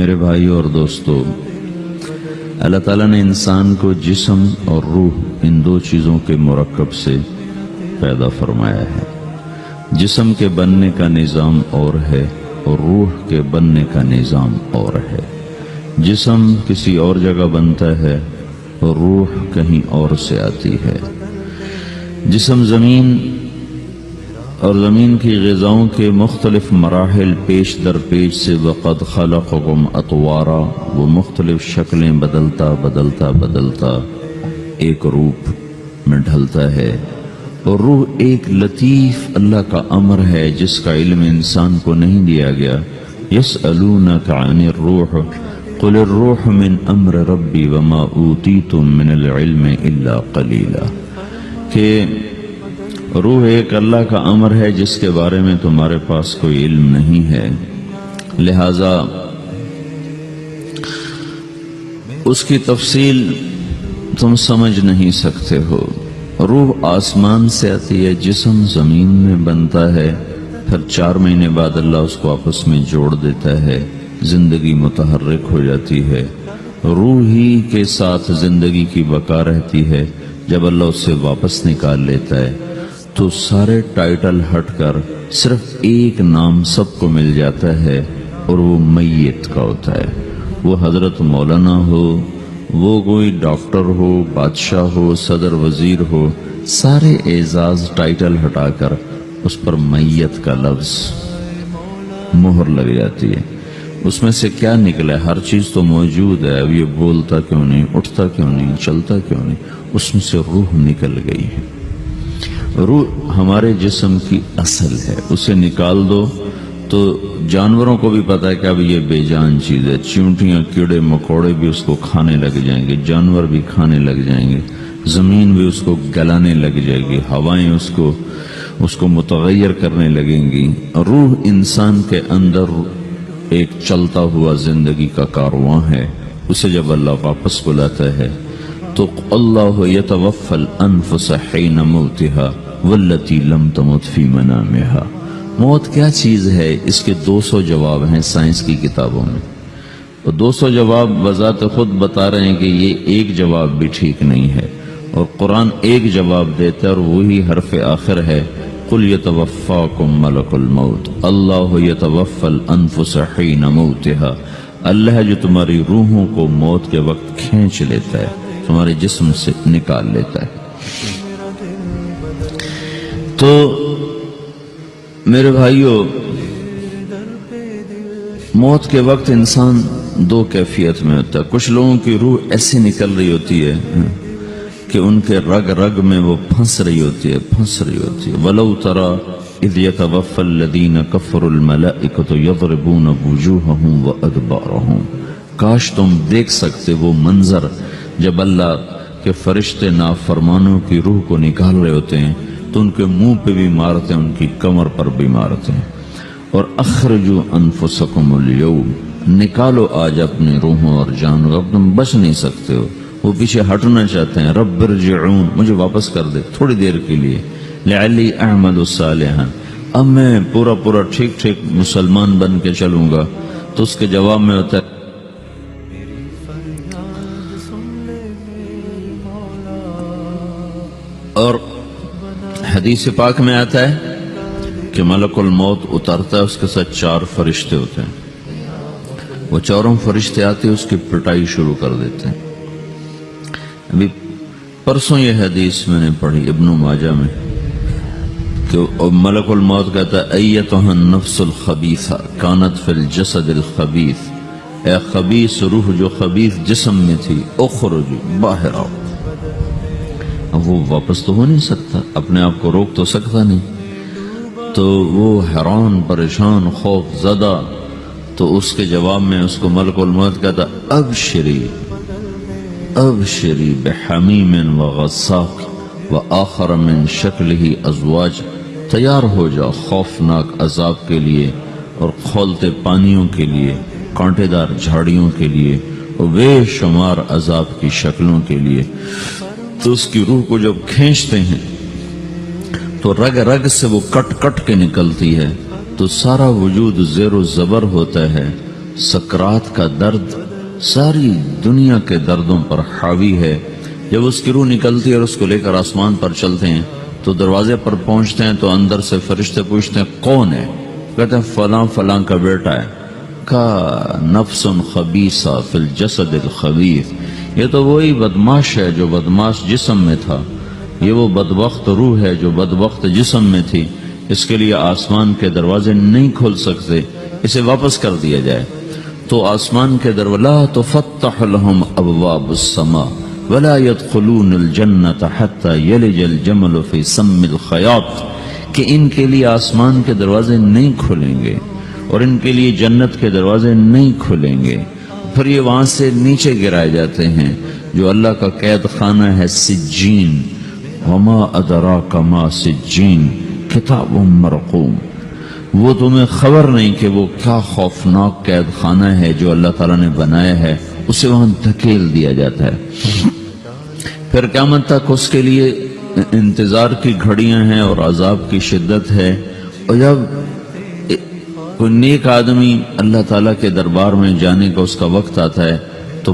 میرے بھائیوں اور دوستو، اللہ تعالیٰ نے انسان کو جسم اور روح ان دو چیزوں کے مرکب سے پیدا فرمایا ہے۔ جسم کے بننے کا نظام اور ہے اور روح کے بننے کا نظام اور ہے۔ جسم کسی اور جگہ بنتا ہے اور روح کہیں اور سے آتی ہے۔ جسم زمین اور زمین کی غذاؤں کے مختلف مراحل پیش در پیش سے وقد خلقکم اطوارا، وہ مختلف شکلیں بدلتا ایک روپ میں ڈھلتا ہے، اور روح ایک لطیف اللہ کا امر ہے جس کا علم انسان کو نہیں دیا گیا۔ یسألونک عن الروح قل الروح من امر ربی وما اوتیتم من العلم الا قلیلا، کہ روح ایک اللہ کا امر ہے جس کے بارے میں تمہارے پاس کوئی علم نہیں ہے، لہذا اس کی تفصیل تم سمجھ نہیں سکتے ہو۔ روح آسمان سے آتی ہے، جسم زمین میں بنتا ہے، پھر 4 مہینے بعد اللہ اس کو آپس میں جوڑ دیتا ہے، زندگی متحرک ہو جاتی ہے۔ روح ہی کے ساتھ زندگی کی بقا رہتی ہے۔ جب اللہ اسے واپس نکال لیتا ہے تو سارے ٹائٹل ہٹ کر صرف ایک نام سب کو مل جاتا ہے، اور وہ میت کا ہوتا ہے۔ وہ حضرت مولانا ہو، وہ کوئی ڈاکٹر ہو، بادشاہ ہو، صدر وزیر ہو، سارے اعزاز ٹائٹل ہٹا کر اس پر میت کا لفظ مہر لگ جاتی ہے۔ اس میں سے کیا نکلا ہے؟ ہر چیز تو موجود ہے، اب یہ بولتا کیوں نہیں، اٹھتا کیوں نہیں، چلتا کیوں نہیں؟ اس میں سے روح نکل گئی ہے۔ روح ہمارے جسم کی اصل ہے، اسے نکال دو تو جانوروں کو بھی پتا ہے کہ اب یہ بے جان چیز ہے، چیونٹیاں کیڑے مکوڑے بھی اس کو کھانے لگ جائیں گے، جانور بھی کھانے لگ جائیں گے، زمین بھی اس کو گلانے لگ جائے گی، ہوائیں اس کو متغیر کرنے لگیں گی۔ روح انسان کے اندر ایک چلتا ہوا زندگی کا کارواں ہے۔ اسے جب اللہ واپس بلاتا ہے تو اللہ یتوفی الانفس حین موتها والتی لم تمت فی منامها۔ موت کیا چیز ہے؟ اس کے 200 جواب ہیں سائنس کی کتابوں میں، اور 200 جواب بذات خود بتا رہے ہیں کہ یہ ایک جواب بھی ٹھیک نہیں ہے، اور قرآن ایک جواب دیتا ہے اور وہی حرف آخر ہے، قل یتوفاکم ملک الموت اللہ یتوفی الانفس حین موتها۔ اللہ ہے جو تمہاری روحوں کو موت کے وقت کھینچ لیتا ہے، تمہارے جسم سے نکال لیتا ہے۔ تو میرے بھائیوں، موت کے وقت انسان 2 کیفیت میں ہوتا ہے۔ کچھ لوگوں کی روح ایسی نکل رہی ہوتی ہے کہ ان کے رگ رگ میں وہ پھنس رہی ہوتی ہے۔ وَلَوْ تَرَى اِذْ يَتَوَفَّى الَّذِينَ كَفَرُوا الْمَلَائِكَةُ يَضْرِبُونَ وُجُوهَهُمْ وَأَدْبَارَهُمْ، کاش تم دیکھ سکتے وہ منظر جب اللہ کے فرشتے نافرمانوں کی روح کو نکال رہے ہوتے ہیں تو ان کے منہ پہ بھی مارتے ہیں، ان کی کمر پر بھی مارتے ہیں۔ اور اخرجوا انفسکم اليوم، نکالو آج اپنی روحوں اور جانوں، اب تم بچ نہیں سکتے ہو۔ وہ پیچھے ہٹنا چاہتے ہیں، رب ارجعون، مجھے واپس کر دے تھوڑی دیر کے لیے، لعلی اعمل صالحا، اب میں پورا ٹھیک مسلمان بن کے چلوں گا۔ تو اس کے جواب میں ہوتا ہے اور حدیث پاک میں آتا ہے کہ ملک الموت اترتا ہے، اس کے ساتھ 4 فرشتے ہوتے ہیں۔ وہ 4 فرشتے آتے اس کی پٹائی شروع کر دیتے ہیں۔ ابھی پرسوں یہ حدیث میں نے پڑھی ابن ماجہ میں کہ ملک الموت کہتا ہے ایتھا النفس الخبیثہ کانت فی الجسد الخبیث، اے خبیث روح جو خبیث جسم میں تھی، اخرج، باہر آؤ۔ اب وہ واپس تو ہو نہیں سکتا، اپنے آپ کو روک تو سکتا نہیں، تو وہ حیران پریشان خوف زدہ، تو اس کے جواب میں اس کو ملک الموت کہتا ابشری بحمیم وغساق وآخر من شکلہ ازواج، تیار ہو جا خوفناک عذاب کے لیے اور کھولتے پانیوں کے لیے، کانٹے دار جھاڑیوں کے لیے، اور بے شمار عذاب کی شکلوں کے لیے۔ تو اس کی روح کو جب کھینچتے ہیں تو رگ رگ سے وہ کٹ کٹ کے نکلتی ہے، تو سارا وجود زیر و زبر ہوتا ہے، سکرات کا درد ساری دنیا کے دردوں پر حاوی ہے۔ جب اس کی روح نکلتی ہے اور اس کو لے کر آسمان پر چلتے ہیں تو دروازے پر پہنچتے ہیں تو اندر سے فرشتے پوچھتے ہیں کون ہے؟ کہتے ہیں فلاں فلاں کا بیٹا ہے۔ کا نفس خبیثہ فی الجسد الخبیث، یہ تو وہی بدماش ہے جو بدماش جسم میں تھا، یہ وہ بدبخت روح ہے جو بدبخت جسم میں تھی، اس کے لیے آسمان کے دروازے نہیں کھل سکتے، اسے واپس کر دیا جائے۔ تو آسمان کے دروازے لا تفتح لهم ابواب السماء ولا يدخلون الجنة حتى يلج الجمل في سم الخياط، کہ ان کے لیے آسمان کے دروازے نہیں کھلیں گے اور ان کے لیے جنت کے دروازے نہیں کھلیں گے، پھر یہ وہاں سے نیچے گرائے جاتے ہیں جو اللہ کا قید خانہ ہے سجین۔ وما ادراک ما سجین کتاب مرقوم، وہ تمہیں خبر نہیں کہ وہ کیا خوفناک قید خانہ ہے جو اللہ تعالیٰ نے بنایا ہے، اسے وہاں دھکیل دیا جاتا ہے۔ پھر قیامت تک اس کے لیے انتظار کی گھڑیاں ہیں اور عذاب کی شدت ہے۔ اور جب کوئی نیک آدمی اللہ تعالیٰ کے دربار میں جانے کا اس کا وقت آتا ہے تو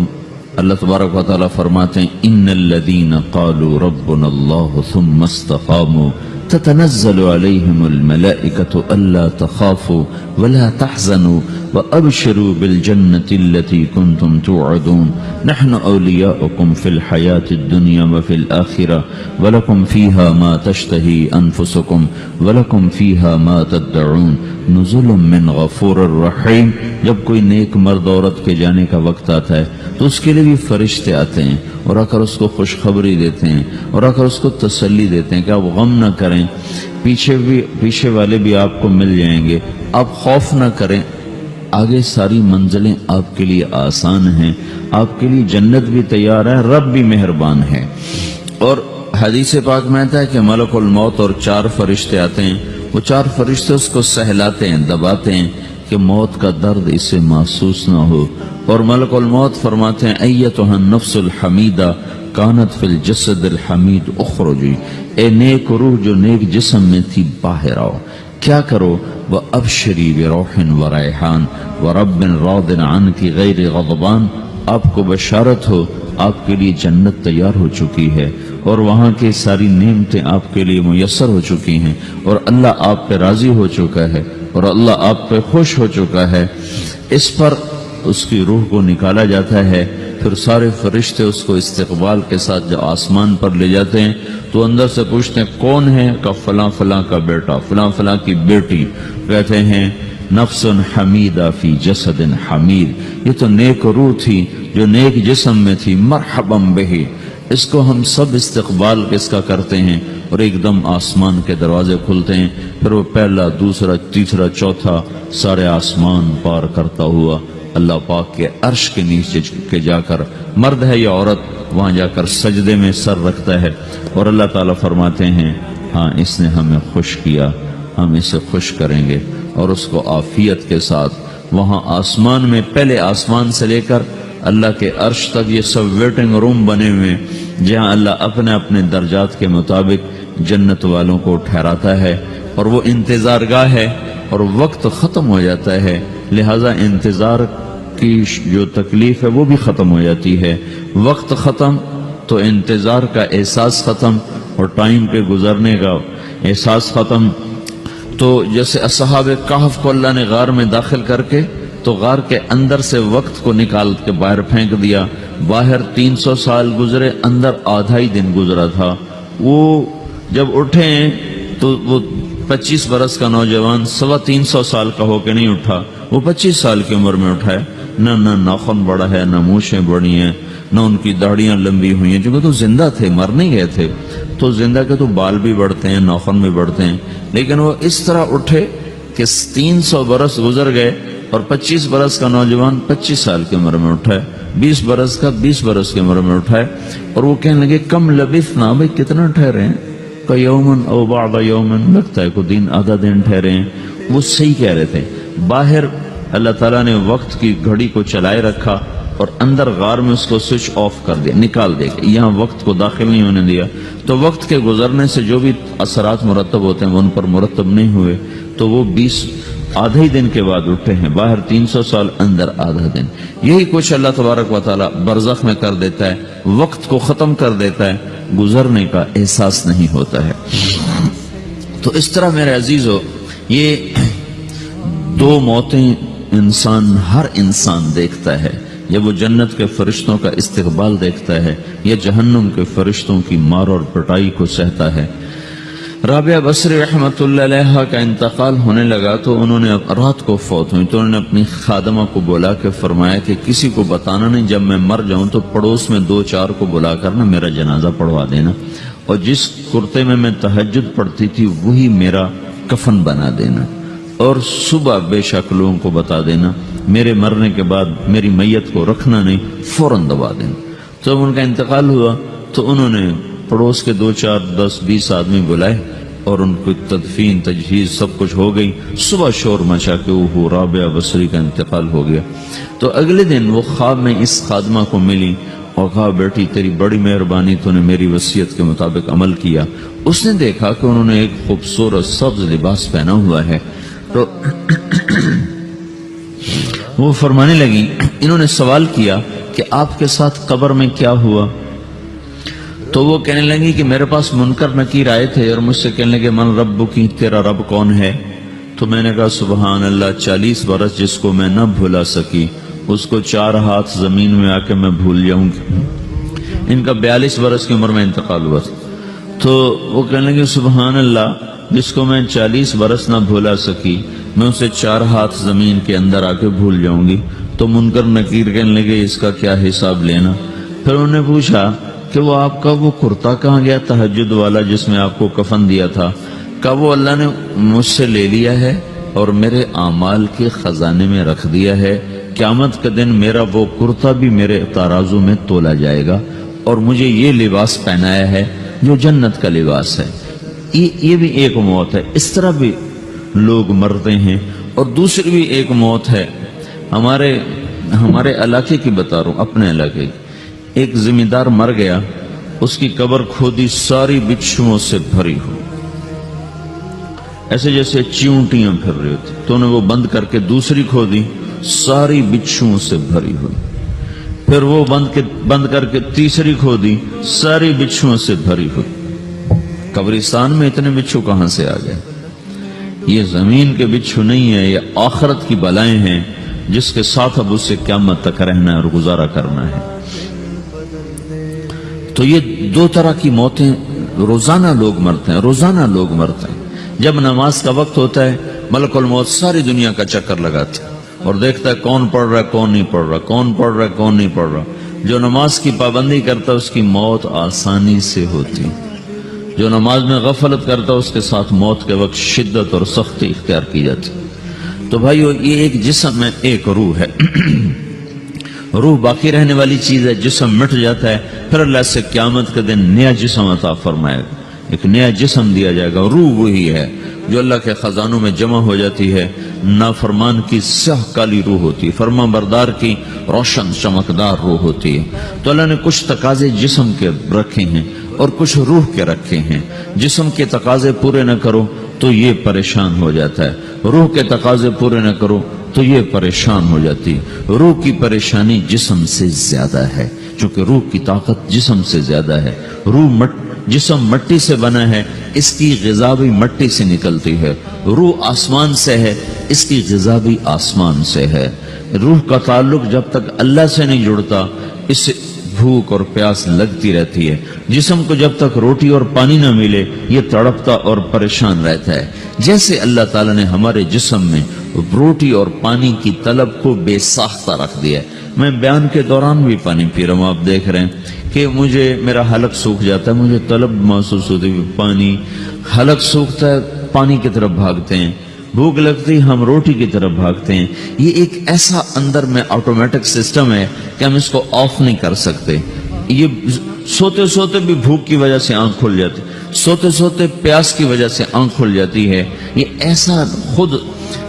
اللہ تبارک و تعالیٰ فرماتے ہیں ان الذین قالوا ربنا اللہ ثم استقاموا تتنزل علیہم الملائکة الا تخافوا ولا تحزنوا وابشروا بالجنة التي كنتم توعدون نحن اولیاؤکم فی الحیاة الدنیا وفی الآخرة ولکم فیہا ما تشتہی انفسکم ولکم فیہا ما تدعون نزل من غفور الرحیم۔ جب کوئی نیک مرد عورت کے جانے کا وقت آتا ہے تو اس کے لیے بھی فرشتے آتے ہیں اور آ کر اس کو خوشخبری دیتے ہیں اور آ کر اس کو تسلی دیتے ہیں کہ آپ غم نہ کریں، پیچھے والے بھی آپ کو مل جائیں گے، آپ خوف نہ کریں، آگے ساری منزلیں آپ کے لیے آسان ہیں، آپ کے لیے جنت بھی تیار ہے، رب بھی مہربان ہے۔ اور حدیث پاک میں آتا ہے کہ ملک الموت اور 4 فرشتے آتے ہیں، وہ 4 فرشتے اس کو سہلاتے ہیں، دباتے ہیں کہ موت کا درد اسے محسوس نہ ہو، اور ملک الموت فرماتے ہیں ایتھا النفس الحمیدہ کانت فی الجسد الحمید اخرجی، اے نیک روح جو نیک جسم میں تھی باہر آؤ، کیا کرو؟ وَأَبْشِرِي بِرَوْحٍ وَرَيْحَانٍ وَرَبٍّ رَاضٍ عَنْكِ غَيْرِ غَضْبَانٍ، آپ کو بشارت ہو آپ کے لیے جنت تیار ہو چکی ہے اور وہاں کی ساری نعمتیں آپ کے لیے میسر ہو چکی ہیں اور اللہ آپ پہ راضی ہو چکا ہے اور اللہ آپ پہ خوش ہو چکا ہے۔ اس پر اس کی روح کو نکالا جاتا ہے، پھر سارے فرشتے اس کو استقبال کے ساتھ جب آسمان پر لے جاتے ہیں تو اندر سے پوچھتے ہیں کون ہے؟ کہ فلاں فلاں کا بیٹا، فلاں فلاں کی بیٹی۔ کہتے ہیں نفس حمیدہ فی جسد حمید، یہ تو نیک روح تھی جو نیک جسم میں تھی، مرحبا بہی، اس کو ہم سب استقبال کس کا کرتے ہیں، اور ایک دم آسمان کے دروازے کھلتے ہیں، پھر وہ پہلا دوسرا تیسرا چوتھا سارے آسمان پار کرتا ہوا اللہ پاک کے عرش کے نیچے کے جا کر، مرد ہے یا عورت، وہاں جا کر سجدے میں سر رکھتا ہے اور اللہ تعالیٰ فرماتے ہیں ہاں اس نے ہمیں خوش کیا، ہم اسے خوش کریں گے، اور اس کو عافیت کے ساتھ وہاں آسمان میں، پہلے آسمان سے لے کر اللہ کے عرش تک یہ سب ویٹنگ روم بنے ہوئے جہاں اللہ اپنے اپنے درجات کے مطابق جنت والوں کو ٹھہراتا ہے، اور وہ انتظار گاہ ہے اور وقت ختم ہو جاتا ہے، لہذا انتظار کی جو تکلیف ہے وہ بھی ختم ہو جاتی ہے۔ وقت ختم تو انتظار کا احساس ختم اور ٹائم کے گزرنے کا احساس ختم۔ تو جیسے اصحاب کہف کو اللہ نے غار میں داخل کر کے تو غار کے اندر سے وقت کو نکال کے باہر پھینک دیا، باہر 300 سال گزرے، اندر آدھا ہی دن گزرا تھا۔ وہ جب اٹھے ہیں تو وہ 25 برس کا نوجوان 325 سال کا ہو کے نہیں اٹھا، وہ 25 سال کی عمر میں اٹھا ہے، نہ ناخن بڑا ہے، نہ مونچھیں بڑی ہیں، نہ ان کی داڑیاں لمبی ہوئی ہیں، چونکہ تو زندہ تھے، مر نہیں گئے تھے، تو زندہ کے تو بال بھی بڑھتے ہیں، ناخن بھی بڑھتے ہیں، لیکن وہ اس طرح اٹھے کہ 300 برس گزر گئے اور 25 برس کا نوجوان 25 سال کی عمر میں اٹھا ہے، 20 برس کا 20 برس کی عمر میں اٹھا ہے، اور وہ کہنے لگے کم لبثنا، بھائی کتنا ٹھہرے ہیں؟ کہ یومن او بعد یومن، لگتا ہے کوئی دن آدھا دن ٹھہرے ہیں۔ وہ صحیح کہہ رہے تھے، باہر اللہ تعالیٰ نے وقت کی گھڑی کو چلائے رکھا اور اندر غار میں اس کو سوئچ آف کر دیا، نکال دیا، یہاں وقت کو داخل نہیں ہونے دیا، تو وقت کے گزرنے سے جو بھی اثرات مرتب ہوتے ہیں وہ ان پر مرتب نہیں ہوئے، تو وہ آدھے ہی دن کے بعد اٹھے ہیں، باہر 300 سال، اندر آدھا دن. یہی کچھ اللہ تبارک و تعالی برزخ میں کر دیتا ہے، وقت کو ختم کر دیتا ہے، گزرنے کا احساس نہیں ہوتا ہے. تو اس طرح میرے عزیزو، یہ دو موتیں ہر انسان دیکھتا ہے. جب وہ جنت کے فرشتوں کا استقبال دیکھتا ہے یا جہنم کے فرشتوں کی مار اور پٹائی کو سہتا ہے. رابعہ بصری رحمت اللہ علیہ کا انتقال ہونے لگا تو انہوں نے رات کو فوت ہوئی تو انہوں نے اپنی خادمہ کو بلا کے فرمایا کہ کسی کو بتانا نہیں، جب میں مر جاؤں تو پڑوس میں 2-4 کو بلا کر نا میرا جنازہ پڑھوا دینا، اور جس کرتے میں تہجد پڑھتی تھی وہی میرا کفن بنا دینا، اور صبح بے شک لوگوں کو بتا دینا، میرے مرنے کے بعد میری میت کو رکھنا نہیں، فوراً دبا دینا. تو جب ان کا انتقال ہوا تو انہوں نے پڑوس کے 2-4-10-20 آدمی بلائے اور ان کو تدفین تجہیز سب کچھ ہو گئی. صبح شور مچا کہ وہ رابعہ بصری کا انتقال ہو گیا. تو اگلے دن وہ خواب میں اس خادمہ کو ملی اور کہا بیٹی تیری بڑی مہربانی، تو نے میری وصیت کے مطابق عمل کیا. اس نے دیکھا کہ انہوں نے ایک خوبصورت سبز لباس پہنا ہوا ہے. تو وہ فرمانے لگی، انہوں نے سوال کیا کہ آپ کے ساتھ قبر میں کیا ہوا؟ تو وہ کہنے لگی کہ میرے پاس منکر نکیر آئے تھے اور مجھ سے کہنے لگے من رب کی، تیرا رب کون ہے؟ تو میں نے کہا سبحان اللہ، 40 برس جس کو میں نہ بھولا سکی اس کو 4 ہاتھ زمین میں آ کے میں بھول جاؤں گی. ان کا 42 برس کی عمر میں انتقال ہوا. تو وہ کہنے لگے سبحان اللہ، جس کو میں 40 برس نہ بھولا سکی میں اسے 4 ہاتھ زمین کے اندر آ کے بھول جاؤں گی. تو منکر نکیر کہنے لگے اس کا کیا حساب لینا؟ پھر انہوں نے پوچھا کہ وہ آپ کا وہ کرتا کہاں گیا تہجد والا جس میں آپ کو کفن دیا تھا؟ کہ وہ اللہ نے مجھ سے لے لیا ہے اور میرے اعمال کے خزانے میں رکھ دیا ہے. قیامت کے دن میرا وہ کرتا بھی میرے ترازو میں تولا جائے گا اور مجھے یہ لباس پہنایا ہے جو جنت کا لباس ہے. یہ بھی ایک موت ہے. اس طرح بھی لوگ مرتے ہیں. اور دوسری بھی ایک موت ہے. ہمارے علاقے کی بتا رہا ہوں، اپنے علاقے کی. ایک زمیندار مر گیا، اس کی قبر کھودی، ساری بچھوؤں سے بھری ہو، ایسے جیسے چیونٹیاں پھر رہی ہوتی. تو انہیں وہ بند کر کے دوسری کھودی، ساری بچھوؤں سے بھری ہوئی. پھر وہ بند کر کے تیسری کھودی، ساری بچھوؤں سے بھری ہوئی. قبرستان میں اتنے بچھو کہاں سے آ گئے؟ یہ زمین کے بچھو نہیں ہے، یہ آخرت کی بلائیں ہیں جس کے ساتھ اب اس سے قیامت تک رہنا ہے اور گزارا کرنا ہے. تو یہ 2 طرح کی موتیں روزانہ لوگ مرتے ہیں، روزانہ لوگ مرتے ہیں. جب نماز کا وقت ہوتا ہے ملک الموت ساری دنیا کا چکر لگاتا ہے اور دیکھتا ہے کون پڑھ رہا ہے کون نہیں پڑھ رہا، کون پڑھ رہا ہے کون نہیں پڑھ رہا. جو نماز کی پابندی کرتا ہے اس کی موت آسانی سے ہوتی. جو نماز میں غفلت کرتا ہے اس کے ساتھ موت کے وقت شدت اور سختی اختیار کی جاتی. تو بھائیو، یہ ایک جسم ہے، ایک روح ہے. روح باقی رہنے والی چیز ہے، جسم مٹ جاتا ہے، پھر اللہ سے قیامت کے دن نیا جسم عطا فرمائے گا، ایک نیا جسم دیا جائے گا. روح وہی ہے جو اللہ کے خزانوں میں جمع ہو جاتی ہے. نافرمان کی سیاہ کالی روح ہوتی ہے، فرما بردار کی روشن چمکدار روح ہوتی ہے. تو اللہ نے کچھ تقاضے جسم کے رکھے ہیں اور کچھ روح کے رکھے ہیں. جسم کے تقاضے پورے نہ کرو تو یہ پریشان ہو جاتا ہے، روح کے تقاضے پورے نہ کرو تو یہ پریشان ہو جاتی. روح کی پریشانی جسم سے زیادہ ہے، چونکہ روح کی طاقت جسم سے زیادہ ہے. جسم مٹی سے بنا ہے، اس کی غذا بھی مٹی سے نکلتی ہے. روح آسمان سے ہے، اس کی غذا بھی آسمان سے ہے. روح کا تعلق جب تک اللہ سے نہیں جڑتا اس سے بھوک اور پیاس لگتی رہتی ہے. جسم کو جب تک روٹی اور پانی نہ ملے یہ تڑپتا اور پریشان رہتا ہے. جیسے اللہ تعالیٰ نے ہمارے جسم میں روٹی اور پانی کی طلب کو بے ساختہ رکھ دیا ہے. میں بیان کے دوران بھی پانی پی رہا ہوں، آپ دیکھ رہے ہیں کہ میرا حلق سوکھ جاتا ہے، مجھے طلب محسوس ہوتی ہے پانی. حلق سوکھتا ہے پانی کی طرف بھاگتے ہیں، بھوک لگتی ہم روٹی کی طرف بھاگتے ہیں. یہ ایک ایسا اندر میں آٹومیٹک سسٹم ہے کہ ہم اس کو آف نہیں کر سکتے. یہ سوتے سوتے بھی بھوک کی وجہ سے آنکھ کھل جاتی، سوتے سوتے پیاس کی وجہ سے آنکھ کھل جاتی ہے. یہ ایسا خود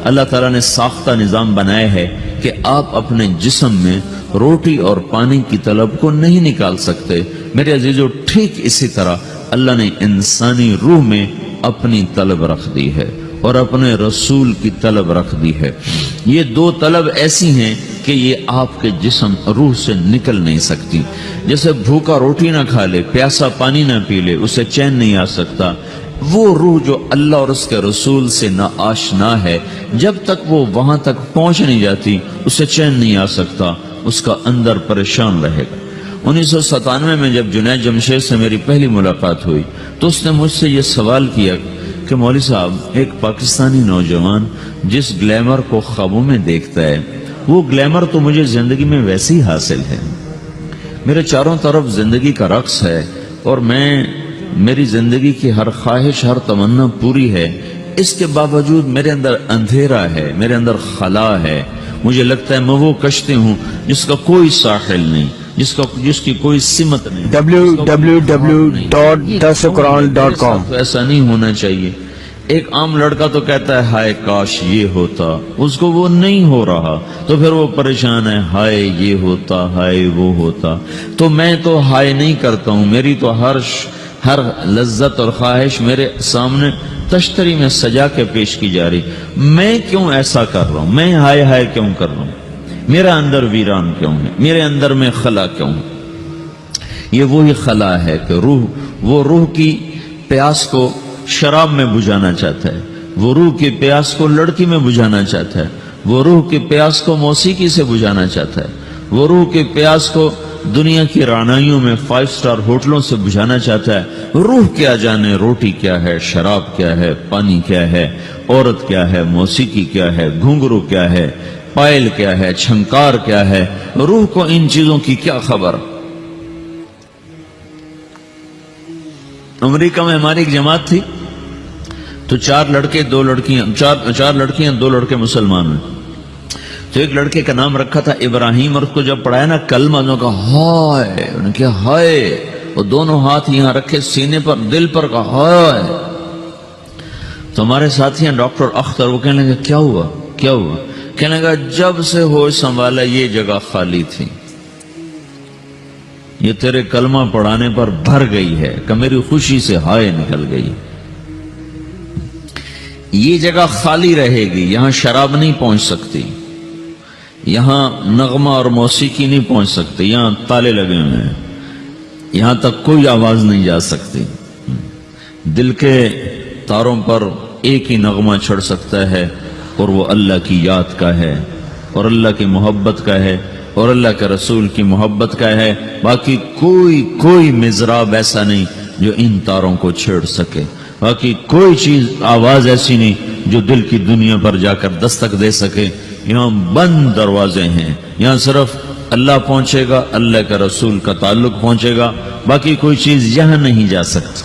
اللہ تعالیٰ نے ساختہ نظام بنایا ہے کہ آپ اپنے جسم میں روٹی اور پانی کی طلب کو نہیں نکال سکتے. میرے عزیزو، ٹھیک اسی طرح اللہ نے انسانی روح میں اپنی طلب رکھ دی ہے. اور اپنے رسول کی طلب رکھ دی ہے۔ یہ دو طلب ایسی ہیں کہ یہ آپ کے جسم روح سے نکل نہیں سکتی۔ جیسے بھوکا روٹی نہ کھا لے، پیاسا پانی نہ پی لے، اسے چین نہیں آ سکتا، وہ روح جو اللہ اور اس کے رسول سے نا آشنا ہے، جب تک وہ وہاں تک پہنچ نہیں جاتی اسے چین نہیں آ سکتا، اس کا اندر پریشان رہے گا۔ 1997 میں جب جنید جمشید سے میری پہلی ملاقات ہوئی تو اس نے مجھ سے یہ سوال کیا کہ مولوی صاحب، ایک پاکستانی نوجوان جس گلیمر کو خوابوں میں دیکھتا ہے، وہ گلیمر تو مجھے زندگی میں ویسے ہی حاصل ہے، میرے چاروں طرف زندگی کا رقص ہے، اور میری زندگی کی ہر خواہش، ہر تمنا پوری ہے، اس کے باوجود میرے اندر اندھیرا ہے، میرے اندر خلا ہے، مجھے لگتا ہے میں وہ کشتی ہوں جس کا کوئی ساحل نہیں، جس کی کوئی سمت نہیں، www.dasquran.com۔ ایسا نہیں ہونا چاہیے۔ ایک عام لڑکا تو کہتا ہے ہائے کاش یہ ہوتا، اس کو وہ نہیں ہو رہا تو پھر وہ پریشان ہے، ہائے یہ ہوتا، ہائے وہ ہوتا۔ تو میں تو ہائے نہیں کرتا ہوں، میری تو ہر لذت اور خواہش میرے سامنے تشتری میں سجا کے پیش کی جا رہی، میں کیوں ایسا کر رہا ہوں؟ میں ہائے ہائے کیوں کر رہا ہوں؟ میرا اندر ویران کیوں ہے؟ میرے اندر میں خلا کیوں ہے؟ یہ وہی خلا ہے کہ وہ روح کی پیاس کو شراب میں بجھانا چاہتا ہے، وہ روح کی پیاس کو لڑکی میں بجھانا چاہتا ہے، وہ روح کی پیاس کو موسیقی سے بجھانا چاہتا ہے، وہ روح کی پیاس کو دنیا کی رعنائیوں میں 5 سٹار ہوٹلوں سے بجھانا چاہتا ہے۔ روح کیا جانے روٹی کیا ہے، شراب کیا ہے، پانی کیا ہے، عورت کیا ہے، موسیقی کیا ہے، گھنگرو کیا ہے، پائل کیا ہے، چھنکار کیا ہے، روح کو ان چیزوں کی کیا خبر؟ امریکہ میں ہماری ایک جماعت تھی تو 4 لڑکے 2 لڑکیاں، 4 لڑکیاں 2 لڑکے مسلمان ہیں۔ تو ایک لڑکے کا نام رکھا تھا ابراہیم، اور اس کو جب پڑھایا نا کلمہ، انہوں نے کہا ہائے، انہوں نے کہا ہائے، وہ دونوں ہاتھ یہاں رکھے سینے پر، دل پر، کہا ہائے۔ تو ہمارے ساتھی ہیں ڈاکٹر اختر، وہ کہنے لگے کیا ہوا کیا ہوا؟ کہنے لگا جب سے ہوش سنبھالا یہ جگہ خالی تھی، یہ تیرے کلمہ پڑھانے پر بھر گئی ہے کہ میری خوشی سے ہائے نکل گئی۔ یہ جگہ خالی رہے گی، یہاں شراب نہیں پہنچ سکتی، یہاں نغمہ اور موسیقی نہیں پہنچ سکتی، یہاں تالے لگے ہوئے ہیں، یہاں تک کوئی آواز نہیں جا سکتی۔ دل کے تاروں پر ایک ہی نغمہ چڑھ سکتا ہے، اور وہ اللہ کی یاد کا ہے، اور اللہ کی محبت کا ہے، اور اللہ کے رسول کی محبت کا ہے۔ باقی کوئی مضراب ایسا نہیں جو ان تاروں کو چھیڑ سکے، باقی کوئی چیز، آواز ایسی نہیں جو دل کی دنیا پر جا کر دستک دے سکے۔ یہاں بند دروازے ہیں، یہاں صرف اللہ پہنچے گا، اللہ کے رسول کا تعلق پہنچے گا، باقی کوئی چیز یہاں نہیں جا سکتی۔